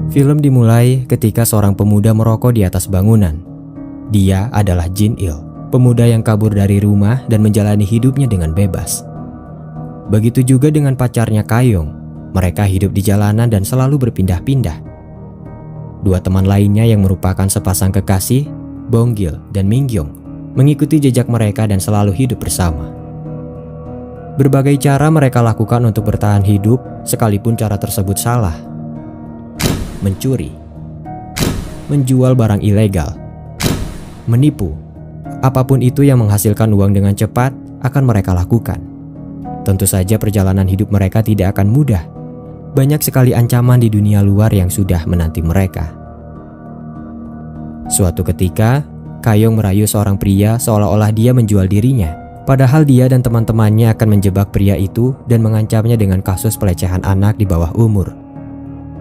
Film dimulai ketika seorang pemuda merokok di atas bangunan. Dia adalah Jin-il, pemuda yang kabur dari rumah dan menjalani hidupnya dengan bebas. Begitu juga dengan pacarnya Kayong. Mereka hidup di jalanan dan selalu berpindah-pindah. Dua teman lainnya yang merupakan sepasang kekasih, Bonggil dan Mingyong, mengikuti jejak mereka dan selalu hidup bersama. Berbagai cara mereka lakukan untuk bertahan hidup, sekalipun cara tersebut salah. Mencuri, menjual barang ilegal, menipu, apapun itu yang menghasilkan uang dengan cepat akan mereka lakukan. Tentu saja perjalanan hidup mereka tidak akan mudah. Banyak sekali ancaman di dunia luar yang sudah menanti mereka. Suatu ketika, Kayong merayu seorang pria seolah-olah dia menjual dirinya. Padahal dia dan teman-temannya akan menjebak pria itu dan mengancamnya dengan kasus pelecehan anak di bawah umur.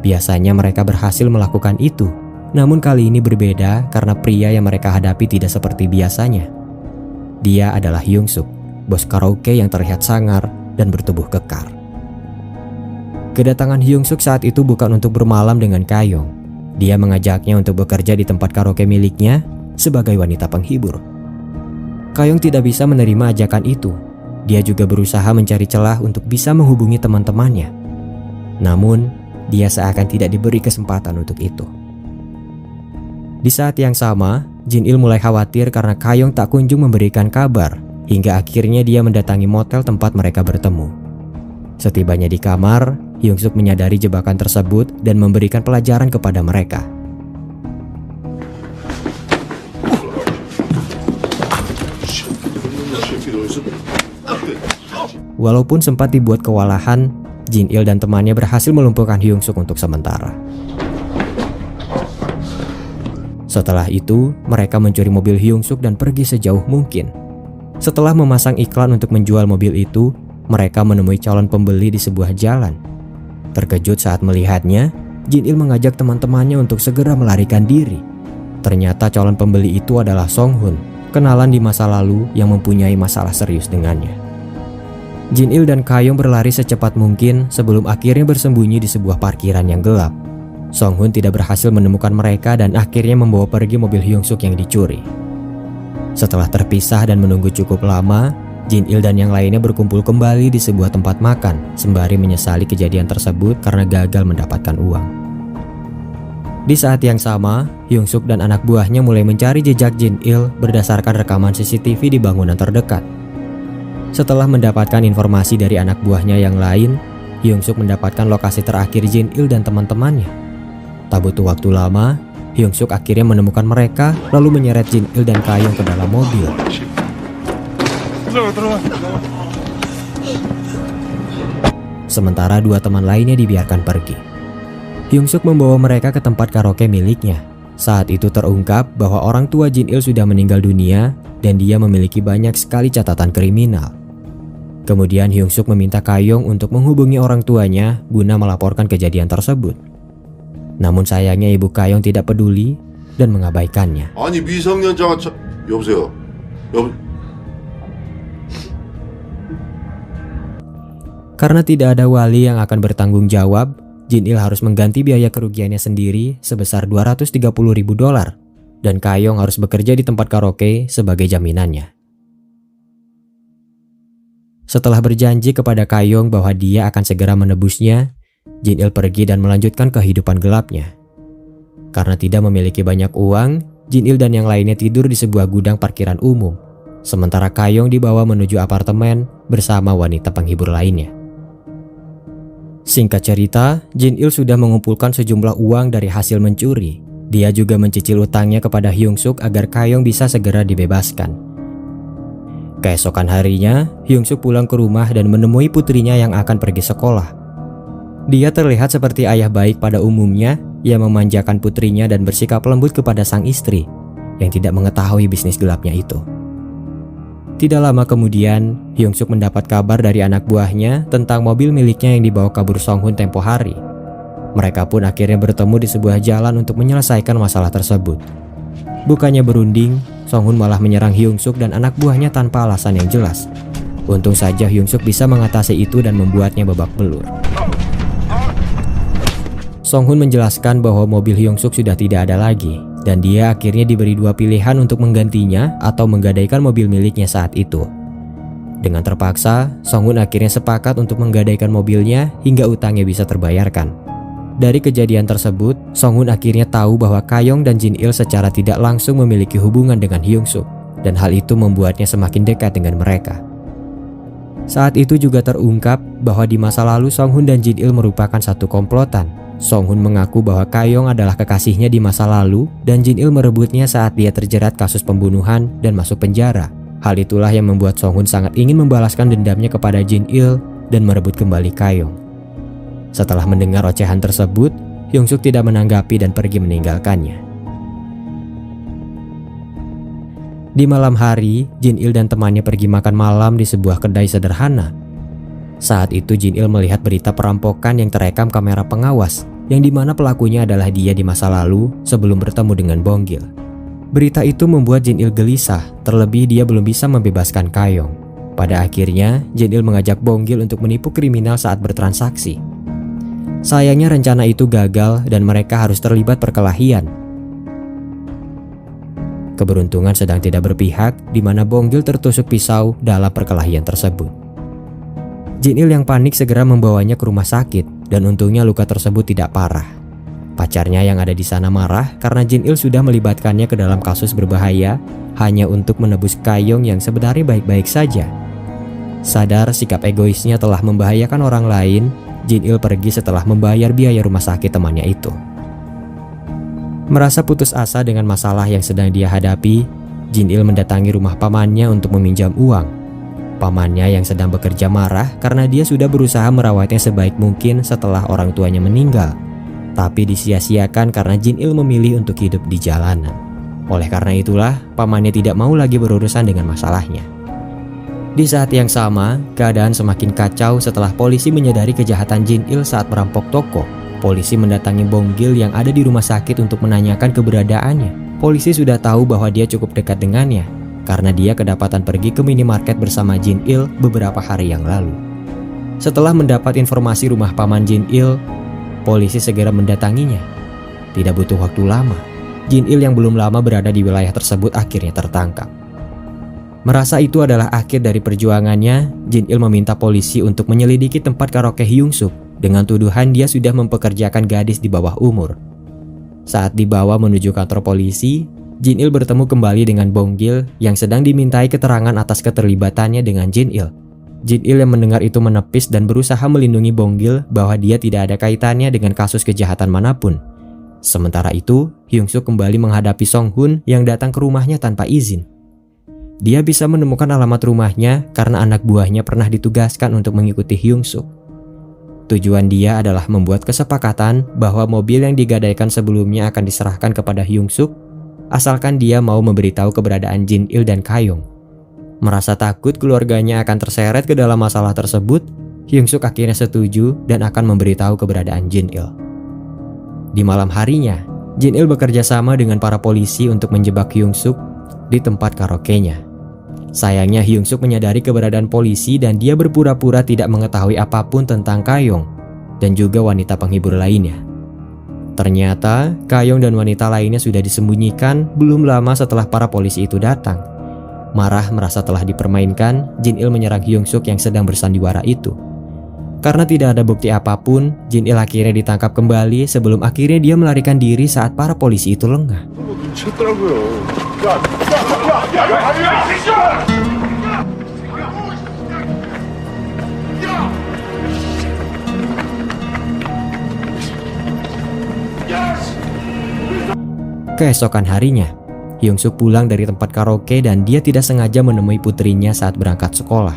Biasanya mereka berhasil melakukan itu, namun kali ini berbeda karena pria yang mereka hadapi tidak seperti biasanya. Dia adalah Hyung-suk, bos karaoke yang terlihat sangar dan bertubuh kekar. Kedatangan Hyung-suk saat itu bukan untuk bermalam dengan Kayong. Dia mengajaknya untuk bekerja di tempat karaoke miliknya sebagai wanita penghibur. Kayong tidak bisa menerima ajakan itu. Dia juga berusaha mencari celah untuk bisa menghubungi teman-temannya. Namun, dia seakan tidak diberi kesempatan untuk itu. Di saat yang sama, Jin-il mulai khawatir karena Kayong tak kunjung memberikan kabar, hingga akhirnya dia mendatangi motel tempat mereka bertemu. Setibanya di kamar, Hyung-suk menyadari jebakan tersebut dan memberikan pelajaran kepada mereka. Walaupun sempat dibuat kewalahan, Jin-il dan temannya berhasil melumpuhkan Hyung-suk untuk sementara. Setelah itu, mereka mencuri mobil Hyung-suk dan pergi sejauh mungkin. Setelah memasang iklan untuk menjual mobil itu, mereka menemui calon pembeli di sebuah jalan. Terkejut saat melihatnya, Jin-il mengajak teman-temannya untuk segera melarikan diri. Ternyata calon pembeli itu adalah Song-hun, kenalan di masa lalu yang mempunyai masalah serius dengannya. Jin-il dan Kayong berlari secepat mungkin sebelum akhirnya bersembunyi di sebuah parkiran yang gelap. Song-hun tidak berhasil menemukan mereka dan akhirnya membawa pergi mobil Hyung-suk yang dicuri. Setelah terpisah dan menunggu cukup lama, Jin-il dan yang lainnya berkumpul kembali di sebuah tempat makan sembari menyesali kejadian tersebut karena gagal mendapatkan uang. Di saat yang sama, Hyung-suk dan anak buahnya mulai mencari jejak Jin-il berdasarkan rekaman CCTV di bangunan terdekat. Setelah mendapatkan informasi dari anak buahnya yang lain, Hyung-suk mendapatkan lokasi terakhir Jin-il dan teman-temannya. Tak butuh waktu lama, Hyung-suk akhirnya menemukan mereka lalu menyeret Jin-il dan Kayong ke dalam mobil. Sementara dua teman lainnya dibiarkan pergi. Hyung-suk membawa mereka ke tempat karaoke miliknya. Saat itu terungkap bahwa orang tua Jin-il sudah meninggal dunia dan dia memiliki banyak sekali catatan kriminal. Kemudian Hyung-suk meminta Kayong untuk menghubungi orang tuanya guna melaporkan kejadian tersebut. Namun sayangnya ibu Kayong tidak peduli dan mengabaikannya. 여보세요. Karena tidak ada wali yang akan bertanggung jawab, Jin-il harus mengganti biaya kerugiannya sendiri sebesar $230.000 dan Kayong harus bekerja di tempat karaoke sebagai jaminannya. Setelah berjanji kepada Kayong bahwa dia akan segera menebusnya, Jin-il pergi dan melanjutkan kehidupan gelapnya. Karena tidak memiliki banyak uang, Jin-il dan yang lainnya tidur di sebuah gudang parkiran umum, sementara Kayong dibawa menuju apartemen bersama wanita penghibur lainnya. Singkat cerita, Jin-il sudah mengumpulkan sejumlah uang dari hasil mencuri. Dia juga mencicil utangnya kepada Hyung-suk agar Kayong bisa segera dibebaskan. Keesokan harinya, Hyung-suk pulang ke rumah dan menemui putrinya yang akan pergi sekolah. Dia terlihat seperti ayah baik pada umumnya yang memanjakan putrinya dan bersikap lembut kepada sang istri yang tidak mengetahui bisnis gelapnya itu. Tidak lama kemudian, Hyung-suk mendapat kabar dari anak buahnya tentang mobil miliknya yang dibawa kabur Song-hun tempo hari. Mereka pun akhirnya bertemu di sebuah jalan untuk menyelesaikan masalah tersebut. Bukannya berunding, Song-hun malah menyerang Hyung-suk dan anak buahnya tanpa alasan yang jelas. Untung saja Hyung-suk bisa mengatasi itu dan membuatnya babak belur. Song Hun menjelaskan bahwa mobil Hyung Suk sudah tidak ada lagi dan dia akhirnya diberi dua pilihan untuk menggantinya atau menggadaikan mobil miliknya saat itu. Dengan terpaksa, Song Hun akhirnya sepakat untuk menggadaikan mobilnya hingga utangnya bisa terbayarkan. Dari kejadian tersebut, Song Hun akhirnya tahu bahwa Kayong dan Jin Il secara tidak langsung memiliki hubungan dengan Hyung Suk dan hal itu membuatnya semakin dekat dengan mereka. Saat itu juga terungkap bahwa di masa lalu Song Hun dan Jin Il merupakan satu komplotan. Song Hun mengaku bahwa Kayong adalah kekasihnya di masa lalu dan Jin Il merebutnya saat dia terjerat kasus pembunuhan dan masuk penjara. Hal itulah yang membuat Song Hun sangat ingin membalaskan dendamnya kepada Jin Il dan merebut kembali Kayong. Setelah mendengar ocehan tersebut, Hyung Suk tidak menanggapi dan pergi meninggalkannya. Di malam hari, Jin Il dan temannya pergi makan malam di sebuah kedai sederhana. Saat itu Jin Il melihat berita perampokan yang terekam kamera pengawas, yang dimana pelakunya adalah dia di masa lalu sebelum bertemu dengan Bonggil. Berita itu membuat Jin Il gelisah, terlebih dia belum bisa membebaskan Kayong. Pada akhirnya, Jin Il mengajak Bonggil untuk menipu kriminal saat bertransaksi. Sayangnya rencana itu gagal dan mereka harus terlibat perkelahian. Keberuntungan sedang tidak berpihak, di mana Bonggil tertusuk pisau dalam perkelahian tersebut. Jin Il yang panik segera membawanya ke rumah sakit dan untungnya luka tersebut tidak parah. Pacarnya yang ada di sana marah karena Jin Il sudah melibatkannya ke dalam kasus berbahaya hanya untuk menebus Kayong yang sebenarnya baik-baik saja. Sadar sikap egoisnya telah membahayakan orang lain, Jin Il pergi setelah membayar biaya rumah sakit temannya itu. Merasa putus asa dengan masalah yang sedang dia hadapi, Jin Il mendatangi rumah pamannya untuk meminjam uang. Pamannya yang sedang bekerja marah karena dia sudah berusaha merawatnya sebaik mungkin setelah orang tuanya meninggal, tapi disia-siakan karena Jin Il memilih untuk hidup di jalanan. Oleh karena itulah, pamannya tidak mau lagi berurusan dengan masalahnya. Di saat yang sama, keadaan semakin kacau setelah polisi menyadari kejahatan Jin Il saat merampok toko. Polisi mendatangi Bonggil yang ada di rumah sakit untuk menanyakan keberadaannya. Polisi sudah tahu bahwa dia cukup dekat dengannya, karena dia kedapatan pergi ke minimarket bersama Jin Il beberapa hari yang lalu. Setelah mendapat informasi rumah paman Jin Il, polisi segera mendatanginya. Tidak butuh waktu lama, Jin Il yang belum lama berada di wilayah tersebut akhirnya tertangkap. Merasa itu adalah akhir dari perjuangannya, Jin Il meminta polisi untuk menyelidiki tempat karaoke Hyung Suk dengan tuduhan dia sudah mempekerjakan gadis di bawah umur. Saat dibawa menuju kantor polisi, Jin Il bertemu kembali dengan Bonggil yang sedang dimintai keterangan atas keterlibatannya dengan Jin Il. Jin Il yang mendengar itu menepis dan berusaha melindungi Bonggil bahwa dia tidak ada kaitannya dengan kasus kejahatan manapun. Sementara itu, Hyung Suk kembali menghadapi Song Hun yang datang ke rumahnya tanpa izin. Dia bisa menemukan alamat rumahnya karena anak buahnya pernah ditugaskan untuk mengikuti Hyung Suk. Tujuan dia adalah membuat kesepakatan bahwa mobil yang digadaikan sebelumnya akan diserahkan kepada Hyung Suk, asalkan dia mau memberitahu keberadaan Jin Il dan Kayong. Merasa takut keluarganya akan terseret ke dalam masalah tersebut, Hyung Suk akhirnya setuju dan akan memberitahu keberadaan Jin Il. Di malam harinya, Jin Il bekerja sama dengan para polisi untuk menjebak Hyung Suk di tempat karaoke-nya. Sayangnya Hyung Suk menyadari keberadaan polisi dan dia berpura-pura tidak mengetahui apapun tentang Kayong dan juga wanita penghibur lainnya. Ternyata Kayong dan wanita lainnya sudah disembunyikan belum lama setelah para polisi itu datang. Marah merasa telah dipermainkan, Jin Il menyerang Hyung Suk yang sedang bersandiwara itu. Karena tidak ada bukti apapun, Jin Il akhirnya ditangkap kembali sebelum akhirnya dia melarikan diri saat para polisi itu lengah. Keesokan harinya, Hyung Suk pulang dari tempat karaoke dan dia tidak sengaja menemui putrinya saat berangkat sekolah.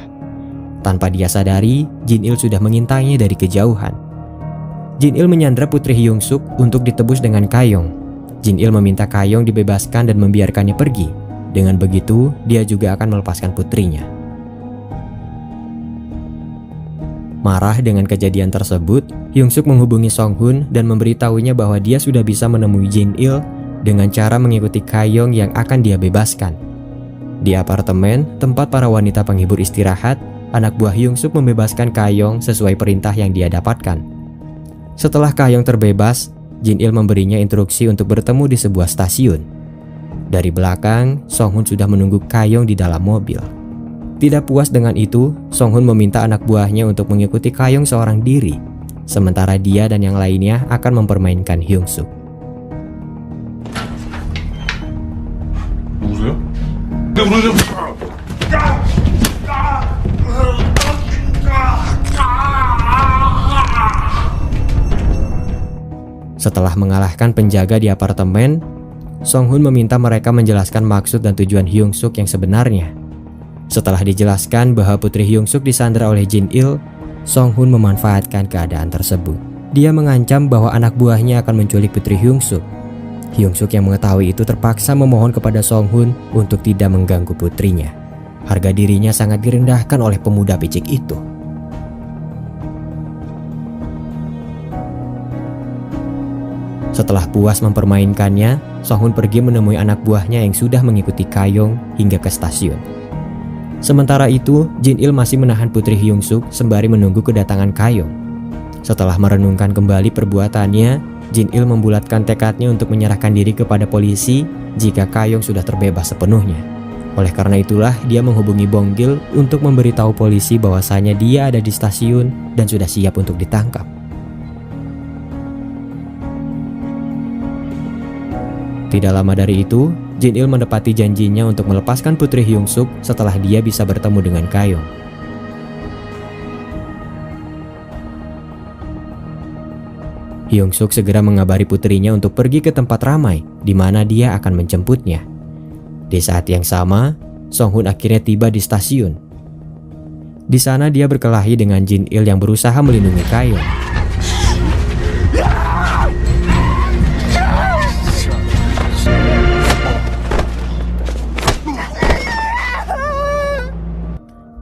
Tanpa dia sadari, Jin Il sudah mengintainya dari kejauhan. Jin Il menyandra putri Hyung Suk untuk ditebus dengan Kayong. Jin Il meminta Kayong dibebaskan dan membiarkannya pergi. Dengan begitu, dia juga akan melepaskan putrinya. Marah dengan kejadian tersebut, Hyung Suk menghubungi Song Hun dan memberitahunya bahwa dia sudah bisa menemui Jin Il dengan cara mengikuti Kayong yang akan dia bebaskan. Di apartemen tempat para wanita penghibur istirahat, anak buah Hyung Suk membebaskan Kayong sesuai perintah yang dia dapatkan. Setelah Kayong terbebas, Jin Il memberinya instruksi untuk bertemu di sebuah stasiun. Dari belakang, Song Hun sudah menunggu Kayong di dalam mobil. Tidak puas dengan itu, Song Hun meminta anak buahnya untuk mengikuti Kayong seorang diri, sementara dia dan yang lainnya akan mempermainkan Hyung Suk. 누구세요? Setelah mengalahkan penjaga di apartemen, Song Hun meminta mereka menjelaskan maksud dan tujuan Hyung Suk yang sebenarnya. Setelah dijelaskan bahwa Putri Hyung Suk disandra oleh Jin Il, Song Hun memanfaatkan keadaan tersebut. Dia mengancam bahwa anak buahnya akan menculik Putri Hyung Suk. Hyung Suk yang mengetahui itu terpaksa memohon kepada Song Hun untuk tidak mengganggu putrinya. Harga dirinya sangat direndahkan oleh pemuda picik itu. Setelah puas mempermainkannya, Song Hun pergi menemui anak buahnya yang sudah mengikuti Kayong hingga ke stasiun. Sementara itu, Jin Il masih menahan Putri Hyung Suk sembari menunggu kedatangan Kayong. Setelah merenungkan kembali perbuatannya, Jin Il membulatkan tekadnya untuk menyerahkan diri kepada polisi jika Kayong sudah terbebas sepenuhnya. Oleh karena itulah, dia menghubungi Bong Gil untuk memberitahu polisi bahwasanya dia ada di stasiun dan sudah siap untuk ditangkap. Tidak lama dari itu, Jin Il menepati janjinya untuk melepaskan Putri Hyung Suk setelah dia bisa bertemu dengan Kayong. Hyung Suk segera mengabari putrinya untuk pergi ke tempat ramai di mana dia akan menjemputnya. Di saat yang sama, Song Hun akhirnya tiba di stasiun. Di sana dia berkelahi dengan Jin Il yang berusaha melindungi Kayong.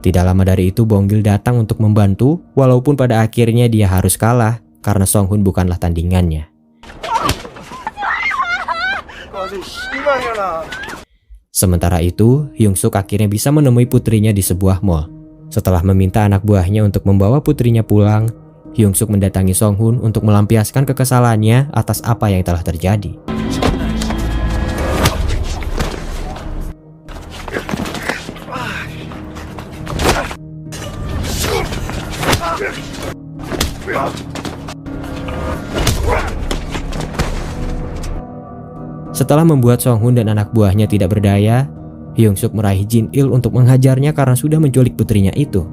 Tidak lama dari itu Bong Gil datang untuk membantu, walaupun pada akhirnya dia harus kalah karena Song Hun bukanlah tandingannya. Sementara itu, Hyung Suk akhirnya bisa menemui putrinya di sebuah mall. Setelah meminta anak buahnya untuk membawa putrinya pulang, Hyung Suk mendatangi Song Hun untuk melampiaskan kekesalannya atas apa yang telah terjadi. Setelah membuat Song Hun dan anak buahnya tidak berdaya, Hyung Suk meraih Jin Il untuk menghajarnya karena sudah menculik putrinya itu.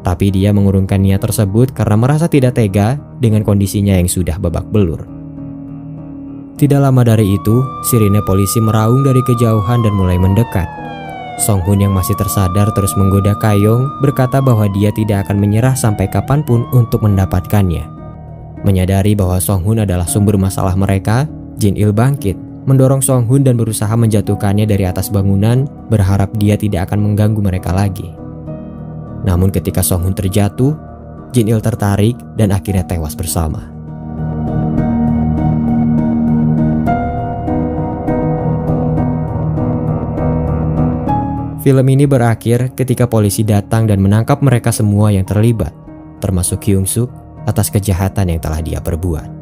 Tapi dia mengurungkan niat tersebut karena merasa tidak tega dengan kondisinya yang sudah babak belur. Tidak lama dari itu, sirine polisi meraung dari kejauhan dan mulai mendekat. Song Hun yang masih tersadar terus menggoda Kayong, berkata bahwa dia tidak akan menyerah sampai kapanpun untuk mendapatkannya. Menyadari bahwa Song Hun adalah sumber masalah mereka, Jin Il bangkit, mendorong Song Hun dan berusaha menjatuhkannya dari atas bangunan, berharap dia tidak akan mengganggu mereka lagi. Namun ketika Song Hun terjatuh, Jin Il tertarik dan akhirnya tewas bersama. Film ini berakhir ketika polisi datang dan menangkap mereka semua yang terlibat, termasuk Hyung Suk, atas kejahatan yang telah dia perbuat.